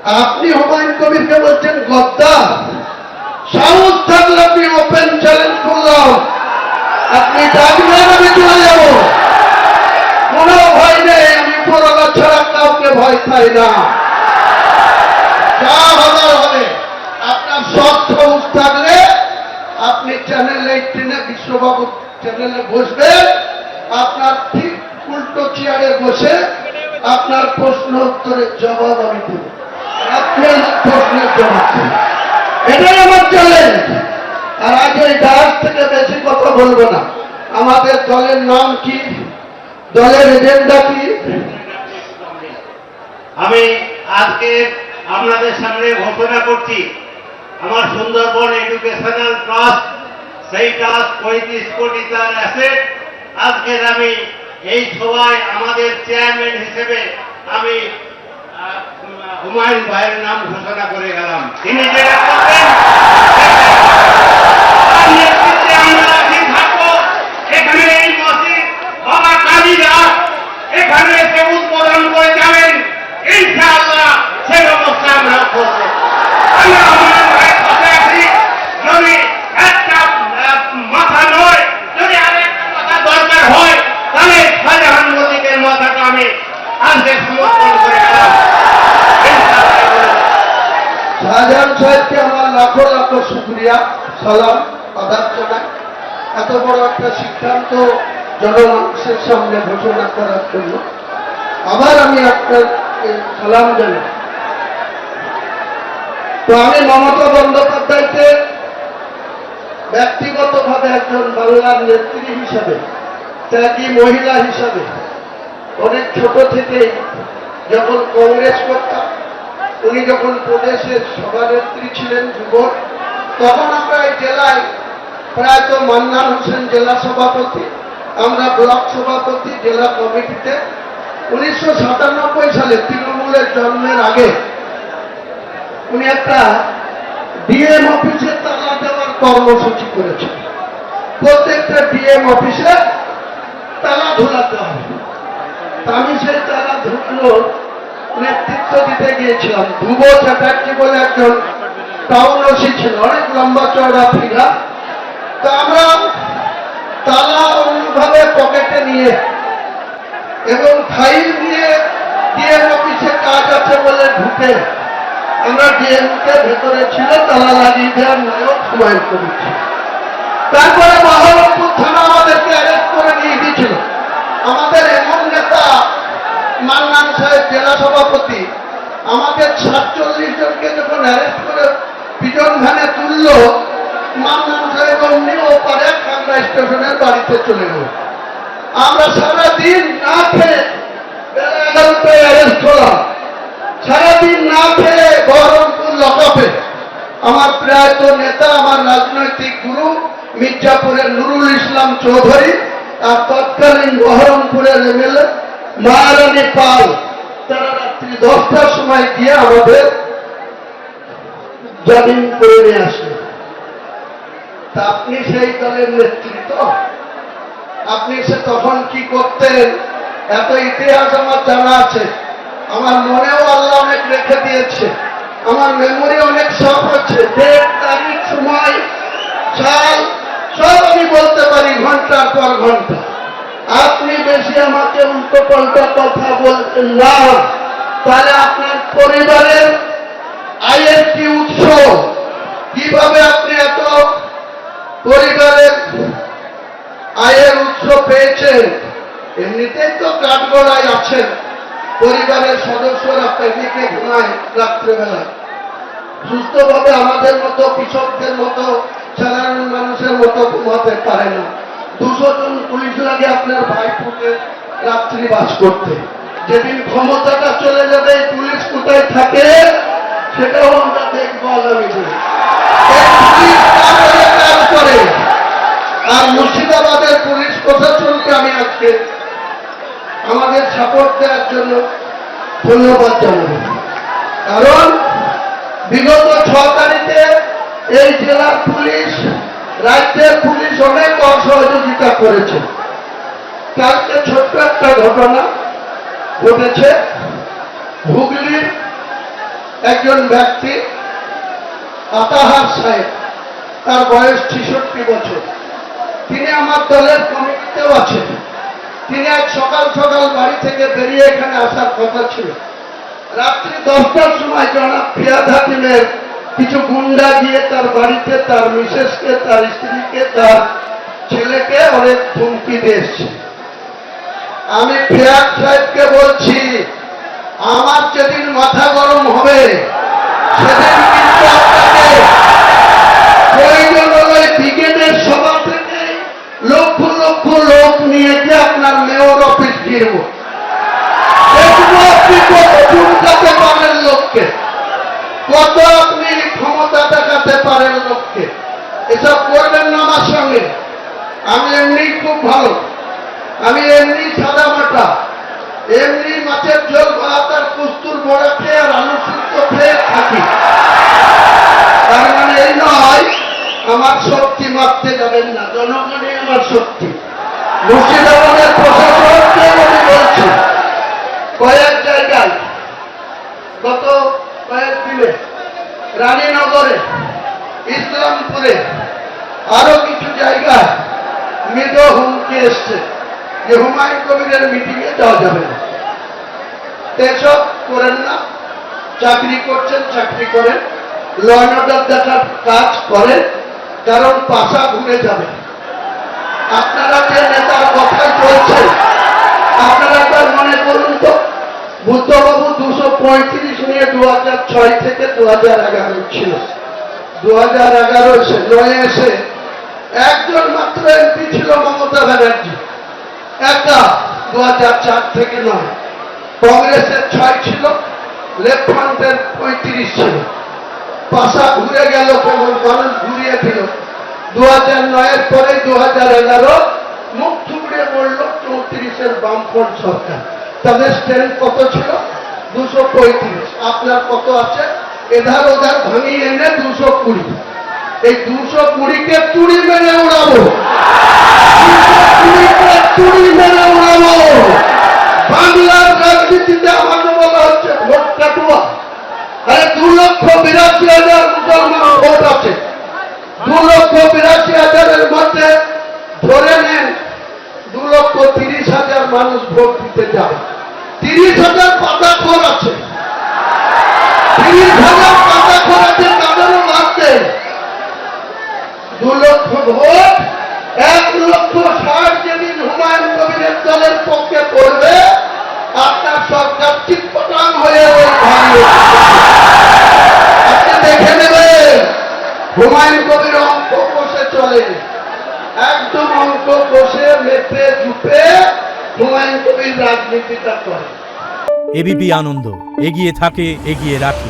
আপনি হুমায়ুন কবিরকে বলছেন গদ্দার। সাহস থাকলে আপনি ওপেন চ্যালেঞ্জ করলাম, আপনি ডাকবেন আমি চলে যাব, কোনো ভয় নেই। আমি পরগা ছাড়া কাউকে ভয় পাই না। যা হবার হবে। আপনার সৎ সাহস থাকলে আপনি চ্যানেল 18-এ বিশ্ববাবু চ্যানেলে বসবেন, আপনার ঠিক উল্টো চেয়ারে বসে আপনার প্রশ্ন উত্তরের জবাব আমি দেব, আপনার প্রশ্নের জবাব দেব। এটাই আমার চ্যালেঞ্জ। আর আগে এই ডাক থেকে বেশি কথা বলবো না। আমাদের দলের নাম কি, দলের এজেন্ডা কি? আমি আজকে আপনাদের সামনে ঘোষণা করছি, আমার সুন্দরবন এডুকেশনাল ট্রাস্ট, সেই ট্রাস্ট 35 কোটি তার অ্যাসেট। আজকের আমি এই সভায় আমাদের চেয়ারম্যান হিসেবে আমি হুমায়ুন ভাইয়ের নাম ঘোষণা করে গেলাম। তিনি যেটা করবেন তার নেতৃত্বে আমরা আছি, থাকবো। এখানে এই মসজিদ বাবা কালীরা এখানে এসে উদ্বোধন করে যাবেন, ইনশাআল্লাহ সে ব্যবস্থা আমরা করব। আমরা হুমায়ুন ভাইয়ের সাথে আছি। যদি একটা মাথা নয়, যদি আরেকটা মাথা দরকার হয়, তাহলে শাহজাহান মজিদের মাথাটা আমি আজকে সমর্পণ করে গেলাম। শাহজাহান সাহেবকে আমার লাখো লাখো শুকরিয়া, সালাম আদাব জানাই। এত বড় একটা সিদ্ধান্ত জনমানুষের সামনে ঘোষণা করার জন্য আবার আমি আপনাকে সালাম জানাই। তো আমি মমতা বন্দ্যোপাধ্যায়কে ব্যক্তিগতভাবে একজন বাংলার নেত্রী হিসাবে, ত্যাগী মহিলা হিসাবে, অনেক ছোট থেকেই যখন কংগ্রেস করতাম, উনি যখন প্রদেশের সভানেত্রী ছিলেন যুবক, তখন আমরা এই জেলায় প্রায়ত মান্নান হোসেন জেলা সভাপতি, আমরা ব্লক সভাপতি জেলা কমিটিতে। 1997 সালে তৃণমূলের জন্মের আগে উনি একটা ডিএম অফিসে তালা দেওয়ার কর্মসূচি করেছেন। প্রত্যেকটা ডিএম অফিসে তালা ঝুলাতে হবে। আমি সেই তালা ঝুলানোর নেতৃত্ব দিতে গিয়েছিলাম। ধ্রুব চ্যাটার্জি বলে একজন টাউন ওসি ছিল, অনেক লম্বা চওড়া ফিগার। তো আমরা তালা অন্যভাবে পকেটে নিয়ে এবং ফাইল নিয়ে ডিএম অফিসে কাজ আছে বলে ঢুকে আমরা ডিএমকে ভেতরে ছিল তালা লাগিয়ে দেওয়ার নায়ক হুমায়ুন কবির। তারপরে বহরমপুর থানা আমাদেরকে অ্যারেস্ট করে নিয়ে গিয়েছিল। আমাদের এমন নেতা মান্নান সাহেব জেলা সভাপতি আমাদের 47 জনকে যখন অ্যারেস্ট করে পিজন ভ্যানে তুলল, মান্নান সাহেব অমনিও পারে কাংড়া স্টেশনের বাড়িতে চলে গেল। আমরা সারাদিন না খেয়ে বেলা 11টায় অ্যারেস্ট হলাম। সারাদিন না খেয়ে বহরমপুর লকআপে আমার প্রয়াত নেতা, আমার রাজনৈতিক গুরু মির্জাপুরের নুরুল ইসলাম চৌধুরী আর তৎকালীন বহরমপুরের এমএলএ মহারানী পাল, তারা রাত্রি 10টার সময় গিয়ে আমাদের জামিন করে নিয়ে আসে। তা আপনি সেই দলের নেতৃত্ব, আপনি সে তখন কি করতেন এত ইতিহাস আমার জানা আছে। আমার মনেও আল্লাহ অনেক রেখে দিয়েছে, আমার মেমোরি অনেক সব আছে। ডেট, তারিখ, সময়, সাল সব আমি বলতে পারি ঘন্টার পর ঘন্টা। আপনি বেশি আমাকে উল্টো পাল্টা কথা বলতেন না, তাহলে আপনার পরিবারের আয়ের কি উৎস, কিভাবে আপনি এত পরিবারের আয়ের উৎস পেয়েছেন? এমনিতেই তো কাঠগড়ায় আছেন, পরিবারের সদস্যরা প্রেমিকে ঘুমায় রাত্রেবেলায়, সুস্থভাবে আমাদের মতো কৃষকদের মতো সাধারণ মানুষের মতো ঘুমাতে পারে না। 200 জন পুলিশ লাগে আপনার ভাইপুকে রাত্রি বাস করতে। যেদিন ক্ষমতাটা চলে যাবে পুলিশ কোথায় থাকে সেটাও আমরা দেখবো আগামী দিনে। কাজ করে। আর মুর্শিদাবাদের পুলিশ প্রশাসনকে আমি আজকে আমাদের সাপোর্ট দেওয়ার জন্য ধন্যবাদ জানাবো। কারণ বিগত 6 তারিখে এই জেলার পুলিশ, রাজ্যের পুলিশ অনেক অসহযোগিতা করেছে। কালকে ছোট্ট একটা ঘটনা ঘটেছে, হুগলির একজন ব্যক্তি আতাহার সাহেব, তার বয়স 66 বছর। তিনি আমার দলের কমিটিতেও আছেন। তিনি আজ সকাল সকাল বাড়ি থেকে বেরিয়ে এখানে আসার কথা ছিল। রাত্রি 10টার সময় জনাব ফিয়াদ হাকিমের কিছু গুন্ডা গিয়ে তার বাড়িতে তার মিসেসকে, তার স্ত্রীকে, তার ছেলেকে অনেক হুমকি দিয়েছে। আমি ফিয়াদ সাহেবকে বলছি, আমার যেদিন মাথা গরম হবে সেদিন কিন্তু আপনাকে প্রয়োজন হলে ব্রিগেডের সভা থেকে লক্ষ লক্ষ লোক নিয়ে গিয়ে আপনার মেয়র অফিস ফিরব। দেখবো আপনি কত চুলকাতে পারেন লোককে, কত আপনি ক্ষমতা দেখাতে পারেন লোককে। এসব করবেন না আমার সঙ্গে। আমি এমনি খুব ভালো, আমি এমনি সাদা মাটা, এমনি মাছের ঝোল ভাত আর কুস্তুর বড়া খেয়ে আর আলু সিদ্ধ খেয়ে থাকি। তার মানে এই নয় আমার শক্তি মাপতে যাবেন না, জনগণই আমার শক্তি। মুর্শিদাবাদের প্রশাসনকে আমি বলছি, কয়েক জায়গায় গত কয়েকদিনে রানীনগরে, ইসলামপুরে, আরো কিছু জায়গায় মৃদ হুমকি এসছে যে হুমায়ুন কবিরের মিটিংয়ে যাওয়া যাবে না। এসব করেন না। চাকরি করছেন, চাকরি করেন, ল অ্যান্ড অর্ডার দেখার কাজ করেন, কারণ পাশা ঘুরে যাবে। আপনারা যে নেতার কথাই চলছেন, আপনারা একবার মনে করুন তো, বুদ্ধবাবু 235 নিয়ে 2006 থেকে 2011 ছিল। 2011 এসে একজন মাত্র এমপি ছিল, মমতা ব্যানার্জি, একা। 2004 থেকে নয়, কংগ্রেসের 6 ছিল, লেফট ফ্রন্টের 35 ছিল। পাশা ঘুরে গেল, কেবল মানুষ ঘুরিয়ে দিল। 2009 পরে 2011 মুখ থুবড়ে বলল 34-এর বামফ্রন্ট সরকার। তাদের স্ট্রেন্থ কত ছিল? 235। আপনার কত আছে? এধার ওধার ভাঙিয়ে এনে 220। এই 220-কে তুড়ি মেরে উড়াবো, 220-কে তুড়ি মেরে উড়াবো। বাংলার রাজনীতিতে আমাকে বলা হচ্ছে ভোট কাটুয়া। আরে 2,82,000 মুসলমান ভোট আছে। 2,82,000-এর মধ্যে ধরে নেন 2,30,000 মানুষ ভোট দিতে যাবে। 30,000 পাতাখোর আছে, 30,000 পাতাখোর আছে, তাদেরও ভাবতে 2 লক্ষ ভোট, 1,60,000 যেদিন হুমায়ুন কবিরের দলের পক্ষে পড়বে, আপনার সরকার চিৎপটাং হয়ে ওই ভারী আপনি দেখে নেবেন। হুমায়ুন কবির অঙ্ক কষে চলে, একদম অঙ্ক কষে মেপে চুপে হুমায়ুন কবির রাজনীতিটা করে। এবিপি আনন্দ, এগিয়ে থাকে, এগিয়ে রাখে।